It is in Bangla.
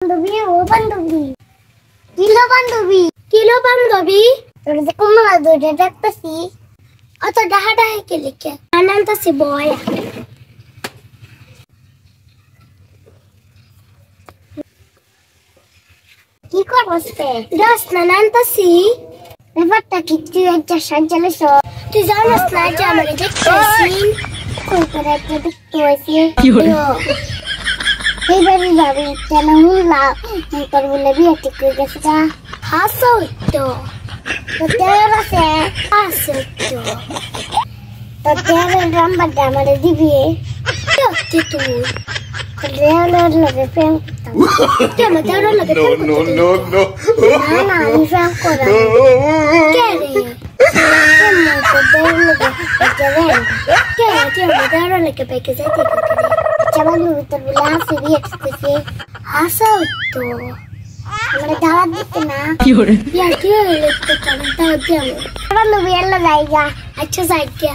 বান্ধবী ও বান্ধবী কিলো বান্ধবী তোর যে কুমড়া দুইটা দেখতেছি অত ডাহা ডাহে কে লিখে আনন্দছি বয় কি করবস তে দশ না আনন্দছি ব্যাপারটা কি তুই একটা সাজালেছ তুই জানিস না যে আমাকে দেখতেছি কোন করে একটা দেখতে হয়েছে এইবারই ভাবি কেন হুলা তোর বলে বিয়ে ঠিক হয়ে গেছে গা হাসো তো তোর আছে হাসো তো তোর নাম্বারটা আমারে দিবি তুই তুই রেলের লগে প্রেম করতাম কেন তোর লগে প্রেম করতাম নো না আমি প্রেম করা কে রে তোর লগে পেকে যেতে Chaman তোর বলে হাসি বিয়ে করতেছে হাসো তো আমরা দাওয়াত দিতে না বিয়া কি হলো তো দাওয়াত দিও আমরা বিয়ে এলো জায়গা আচ্ছা জায়গা